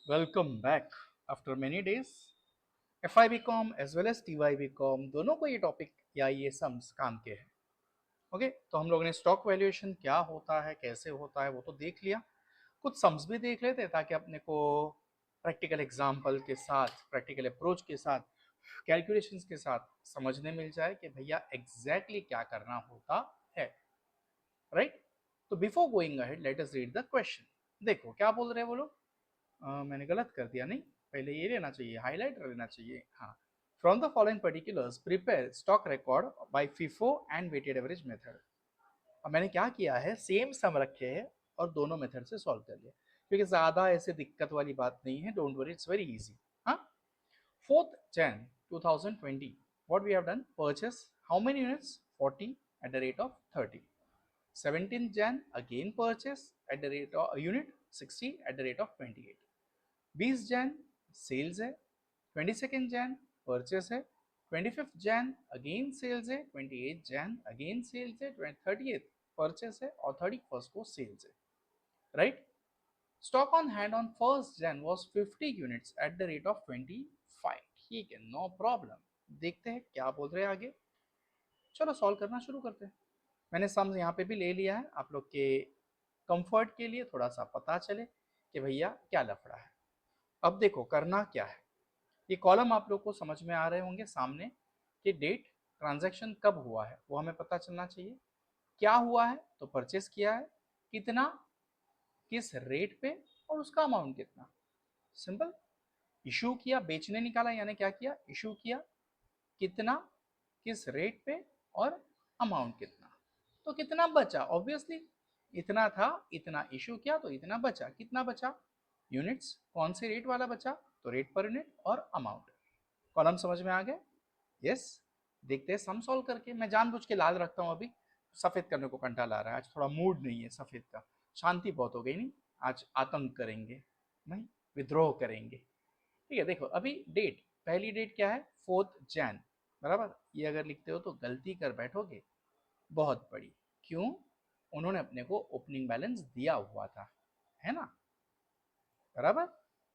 Welcome back after many days. F Y B com as well as T Y B com दोनों को ये topic या ये sums काम के हैं। ओके, तो हम लोगों ने स्टॉक वैल्यूएशन क्या होता है, कैसे होता है, वो तो देख लिया। कुछ सम्स भी देख लेते हैं ताकि अपने को प्रैक्टिकल एग्जाम्पल के साथ, प्रैक्टिकल अप्रोच के साथ, कैलकुलेशंस के साथ समझने मिल जाए कि भैया एग्जैक्टली क्या करना होता है। राइट? तो before going ahead let us read the question. देखो क्या बोल रहे हैं वो लोग। मैंने गलत कर दिया, नहीं, पहले ये लेना चाहिए, हाईलाइटर लेना चाहिए। हाँ, from the following particulars prepare stock record by FIFO and weighted average method. अब मैंने क्या किया है, सेम सम रखे हैं और दोनों मेथड से सॉल्व कर लिया, क्योंकि ज्यादा ऐसे दिक्कत वाली बात नहीं है। Don't worry, it's very easy. हाँ, 4th Jan 2020, what we have done, purchase how many units? 40 at the rate of 30. 17th Jan again purchase at the rate of unit 60 at the rate of 28. 20 Jain sales है, 22nd Jain purchase है, 25th Jain again sales है, 28th Jain again sales है, 30th purchase है और 31st को sales है। Right? Stock on hand on 1st Jain was 50 units at the rate of 25। ठीक है, नो प्रॉब्लम। देखते हैं क्या बोल रहे हैं आगे। चलो सॉल्व करना शुरू करते हैं। मैंने सम्स यहाँ पे भी ले लिया है, आप लोग के कंफर्ट के लिए थोड़ा सा पता चले कि भैया क्या लफड़ा है। अब देखो करना क्या है। ये कॉलम आप लोग को समझ में आ रहे होंगे सामने कि डेट, ट्रांजैक्शन कब हुआ है वो हमें पता चलना चाहिए। क्या हुआ है तो परचेस किया है, कितना, किस रेट पे और उसका अमाउंट कितना। सिंपल। इशू किया, बेचने निकाला, यानी क्या किया, इशू किया, कितना, किस रेट पे और अमाउंट कितना। तो कितना बचा, ऑब्वियसली इतना था, इतना इशू किया तो इतना बचा। कितना बचा, यूनिट्स, कौन से रेट वाला बचा, तो रेट पर यूनिट और अमाउंट। कॉलम समझ में आ गए? यस। देखते हैं सम सॉल्व करके। मैं जानबूझ के लाल रखता हूँ, अभी सफेद करने को कंटाल आ रहा है। आज थोड़ा मूड नहीं है सफेद का, शांति बहुत हो गई। नहीं, आज आतंक करेंगे, नहीं विद्रोह करेंगे। ठीक है, देखो अभी डेट, पहली डेट क्या है, 4th जैन। बराबर, ये अगर लिखते हो तो गलती कर बैठोगे बहुत बड़ी। क्यों? उन्होंने अपने को ओपनिंग बैलेंस दिया हुआ था, है ना। बराबर।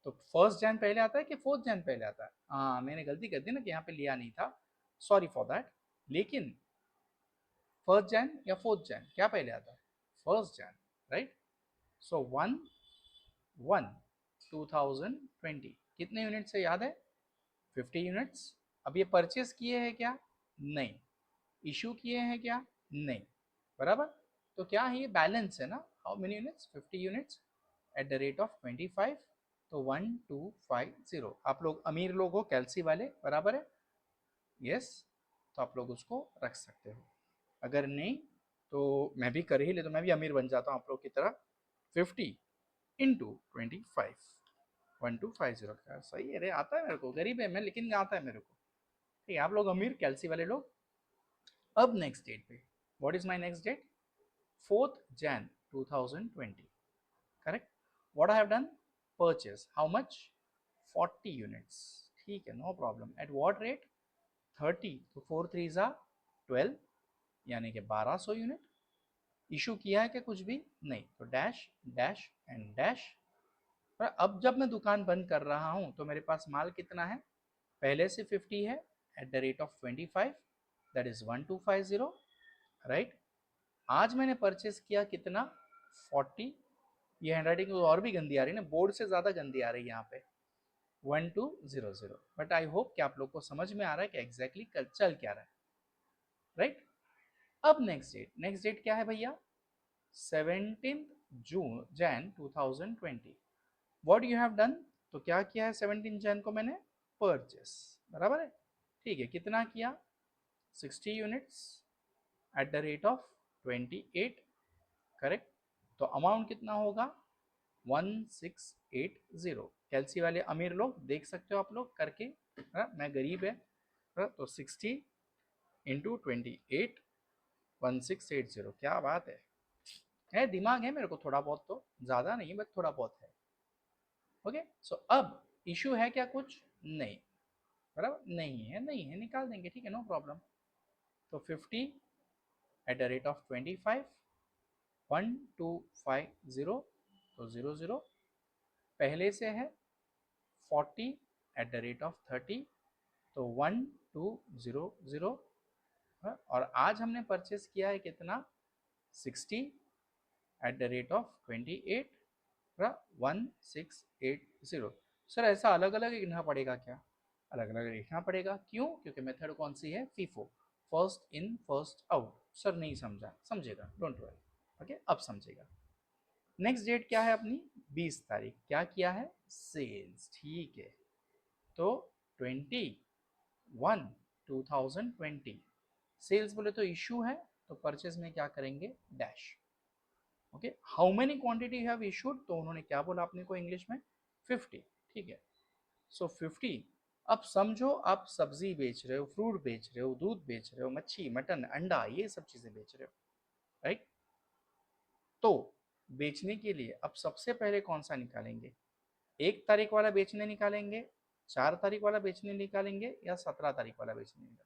तो 1st जैन पहले आता है कि 4th जैन पहले आता है? हाँ, मैंने गलती कर दी ना कि यहाँ पे लिया नहीं था, सॉरी फॉर दैट। लेकिन 1st जैन या 4th जैन क्या पहले आता है? 1st Jain, right. सो 1/1/2020 कितने यूनिट से याद है? 50 यूनिट्स। अब ये परचेस किए हैं क्या? नहीं। इशू किए हैं क्या? नहीं। बराबर। तो क्या है, ये बैलेंस है ना। How many units? 50 units at the rate of 25। तो 1250। आप लोग अमीर लोग हो, कैलसी वाले, बराबर है। यस। तो आप लोग उसको रख सकते हो। अगर नहीं तो मैं भी कर ही ले, तो मैं भी अमीर बन जाता हूँ आप लोग की तरह। 50 × 25, 1250 का सही है रे, आता है मेरे को। गरीब है मैं लेकिन आता है मेरे को। ठीक है, आप लोग अमीर कैलसी वाले लोग। अब नेक्स्ट डेट पे, what is my next date? 4th Jan 2020। Correct. What I have done, purchase how much, 40 units. ठीक है, no problem. At what rate? 30। तो 4 3 12, यानी कि 1200 यूनिट। इशू किया है क्या कुछ भी? नहीं। तो डैश डैश एंड डैश। पर अब जब मैं दुकान बंद कर रहा हूं तो मेरे पास माल कितना है? पहले से 50 है eight the rate of 25, that is 1250। Right. आज मैंने परचेस किया कितना? 40। ये हैंडराइटिंग और भी गंदी आ रही है ना, बोर्ड से ज्यादा गंदी आ रही है यहाँ पे। 1200। बट आई होप कि आप लोग को समझ में आ रहा है कि एग्जैक्टली चल क्या रहा है। राइट। अब नेक्स्ट डेट, नेक्स्ट डेट क्या है भैया? 17th Jan 2020। What you have done? तो क्या किया है 17 जैन को मैंने? परचेस। बराबर है। ठीक है, कितना किया? 60 units at the rate of 28। Correct. तो अमाउंट कितना होगा? 1680। कैलसी वाले अमीर लोग देख सकते हो आप लोग करके, मैं गरीब है। तो 60 × 28, 1680। क्या बात है दिमाग है मेरे को थोड़ा बहुत, तो ज्यादा नहीं बट थोड़ा बहुत है। ओके। सो अब इशू है क्या कुछ? नहीं। बराबर, नहीं है, नहीं है, निकाल देंगे, ठीक है, नो प्रॉब्लम। तो 50 एट द रेट ऑफ 25, 1250। तो 00 पहले से है 40 तो 1200, और आज हमने परचेस किया है कितना 60 1680। सर ऐसा अलग अलग लिखना पड़ेगा क्या? अलग अलग लिखना पड़ेगा, क्यों? क्योंकि मेथड कौन सी है? FIFO, first in first out. Sir नहीं समझा, समझेगा, डोंट वरी। ओके, अब समझेगा। नेक्स्ट डेट क्या है अपनी? 20 तारीख। क्या किया है? सेल्स, ठीक है। तो 21/2020 सेल्स बोले तो इशू है, तो परचेज में क्या करेंगे? Dash. Okay, how many quantity have issued, तो उन्होंने क्या बोला अपने को इंग्लिश में? 50, ठीक है। सो 50। अब समझो आप सब्जी बेच रहे हो, फ्रूट बेच रहे हो, दूध बेच रहे हो, मच्छी, मटन, अंडा, ये सब चीजें बेच रहे हो, राइट? तो बेचने के लिए अब सबसे पहले कौन सा निकालेंगे? 1 तारीख वाला बेचने निकालेंगे, 4 तारीख वाला बेचने निकालेंगे, या 17 तारीख वाला बेचने निकालेंगे?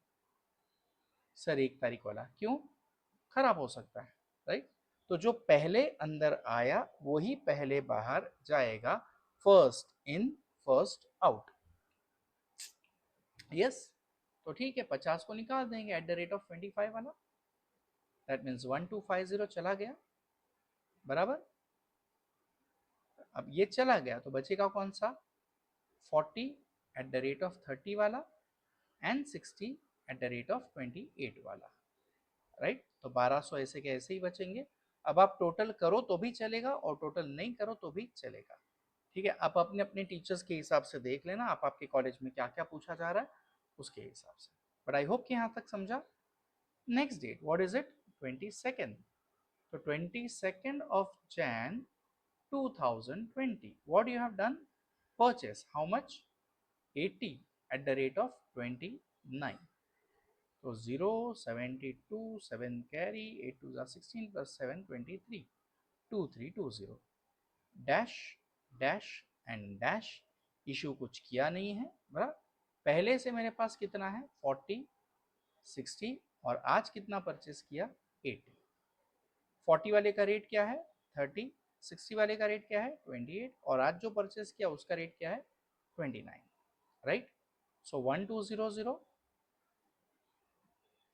सर 1 तारीख वाला, क्यों? खराब हो सकता है, राइट? तो जो पहले अंदर आया वही पहले बाहर जाएगा, first in first out. Yes, तो ठीक है, 50 को निकाल देंगे @25 वाला, दैट मीन्स 1250 चला गया, बराबर। अब ये चला गया तो बचेगा कौन सा? 40 @30 वाला, एंड 60 @28 वाला, राइट? तो 1200 ऐसे के ऐसे ही बचेंगे। अब आप टोटल करो तो भी चलेगा और टोटल नहीं करो तो भी चलेगा, ठीक है। आप अपने अपने टीचर्स के हिसाब से देख लेना, आप आपके कॉलेज में क्या क्या पूछा जा रहा है उसके हिसाब से। बट आई होप कि यहाँ तक समझा। Next date what is it? 22nd। तो 22nd of Jan 2020 what you have done? Purchase how much? 80 @29। तो 0 72 7 carry 8 2 16 plus 7 23 2320 dash dash and dash. Issue कुछ किया नहीं है, बराबर। पहले से मेरे पास कितना है? 40 60, और आज कितना परचेस किया? 80। 40 वाले का रेट क्या है? 30। 60 वाले का रेट क्या है? 28, और आज जो परचेस किया उसका रेट क्या है? 29, राइट? सो 1200।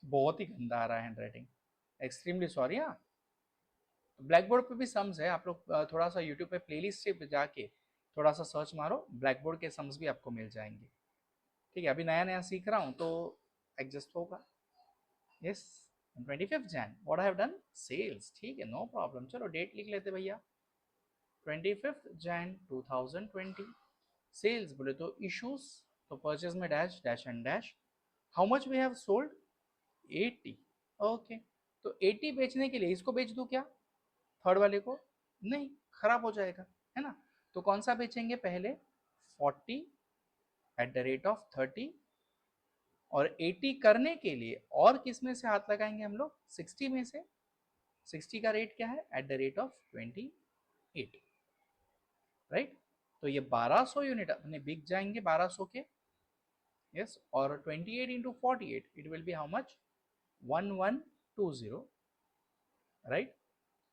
बहुत ही गंदा आ रहा है हैंडराइटिंग, एक्सट्रीमली सॉरी। हाँ, ब्लैक बोर्ड पे भी सम्स है, आप लोग थोड़ा सा यूट्यूब पे प्लेलिस्ट पे जाके थोड़ा सा सर्च मारो, ब्लैक बोर्ड के सम्स भी आपको मिल जाएंगे, ठीक है। अभी नया नया सीख रहा हूँ तो एडजस्ट होगा। Yes, 25 Jan what I have done? Sales, ठीक है, नो प्रॉब्लम। चलो डेट लिख लेते भैया, 25 Jan 2020। सेल्स बोले तो इशूज, तो परचेज में dash dash and dash. How much we have sold? 80। Okay, तो 80 बेचने के लिए इसको बेच दूं क्या? थर्ड वाले को? नहीं, खराब हो जाएगा, है ना। तो कौन सा बेचेंगे पहले? 40 @30, और 80 करने के लिए और किस में से हाथ लगाएंगे हम लोग? 60 में से। 60 का रेट क्या है? @28, राइट? तो ये 1200 यूनिट अपने बिक जाएंगे 1200 के। यस, और 28 into 48 it will be how much? 1120, right?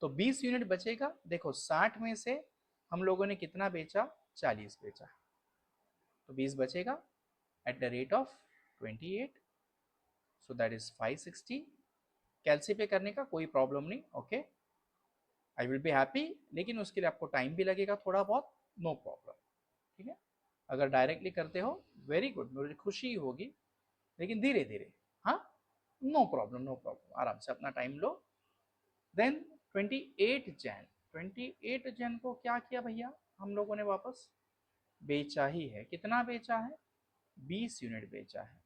तो 20 यूनिट बचेगा। देखो 60 में से हम लोगों ने कितना बेचा? 40 बेचा, तो 20 बचेगा @28, सो दैट इज 560। कैलसी पे करने का कोई प्रॉब्लम नहीं, okay, I will be happy, लेकिन उसके लिए आपको टाइम भी लगेगा थोड़ा बहुत, नो प्रॉब्लम, ठीक है। अगर डायरेक्टली करते हो वेरी गुड, मुझे खुशी होगी, लेकिन धीरे धीरे, हाँ, नो प्रॉब्लम नो प्रॉब्लम, आराम से अपना टाइम लो। देन 28 Jan, 28 Jan को क्या किया भैया हम लोगों ने? वापस बेचा ही है। कितना बेचा है? 20 यूनिट बेचा है।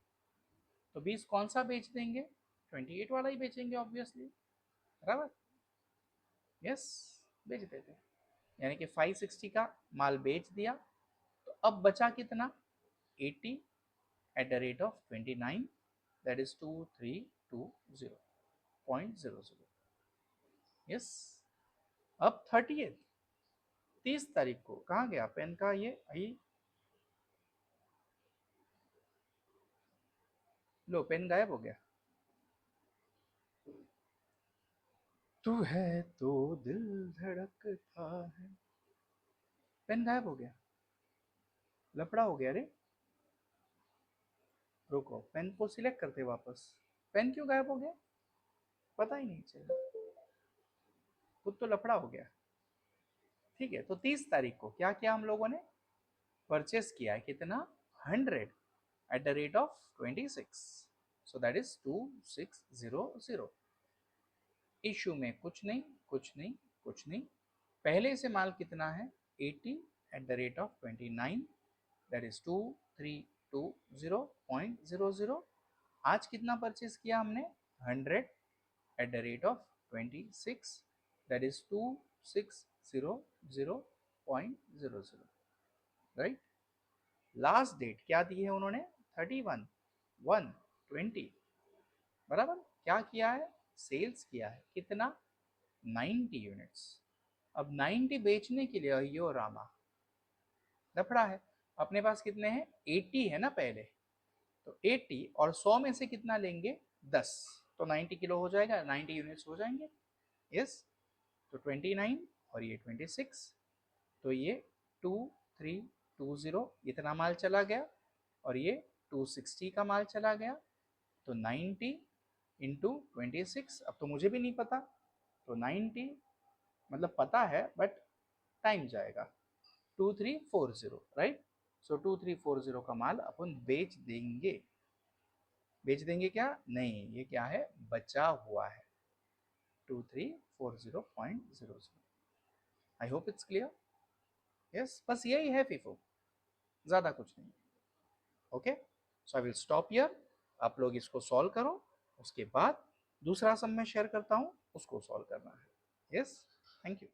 तो 20 कौन सा बेच देंगे? 28 वाला ही बेचेंगे ऑब्वियसली, बराबर। यस, बेच देते हैं, यानी कि 560 का माल बेच दिया। तो अब बचा कितना? 80 @29, दैट इज 2320.00। यस, अब 30 तारीख को कहाँ गया पेन का ये? आई लो, पेन गायब हो गया। तू है तो दिल धड़कता है, पेन गायब हो गया। लफड़ा हो गया रे, रुको पेन को सिलेक्ट करते वापस, पेन क्यों गायब हो गया पता ही नहीं चला, खुद तो लफड़ा हो गया। ठीक है, तो 30 तारीख को क्या किया हम लोगों ने, परचेस किया है कितना, 100 at the rate of 26, so that is 2600। Issue में कुछ नहीं कुछ नहीं कुछ नहीं, पहले से माल कितना है 80 at the rate of 29, that is 2320.00। आज कितना परचेस किया हमने 100 at the rate of 26, that is 2600.00, right. Last date क्या दी है उन्होंने 31/1/20, बराबर। क्या किया है, सेल्स किया है कितना 90 यूनिट्स। अब 90 बेचने के लिए अयो रामा लफड़ा है, अपने पास कितने हैं 80 है ना पहले, तो 80 और 100 में से कितना लेंगे 10, तो 90 किलो हो जाएगा, 90 यूनिट्स हो जाएंगे। यस, तो 29 और ये 26, तो ये 2320 इतना माल चला गया, और ये 260 का माल चला गया, तो 90 इंटू 26, अब तो मुझे भी नहीं पता, तो 90 मतलब पता है बट टाइम जाएगा, 2340, राइट। सो 2340 का माल अपन बेच देंगे। बेच देंगे क्या, नहीं, ये क्या है बचा हुआ है 2340.00। I hope it's clear. Yes, बस यही है फीफो, ज़्यादा कुछ नहीं। Okay, so I will stop here, आप लोग इसको सॉल्व करो, उसके बाद दूसरा सम मैं शेयर करता हूँ, उसको सॉल्व करना है। Yes, thank you.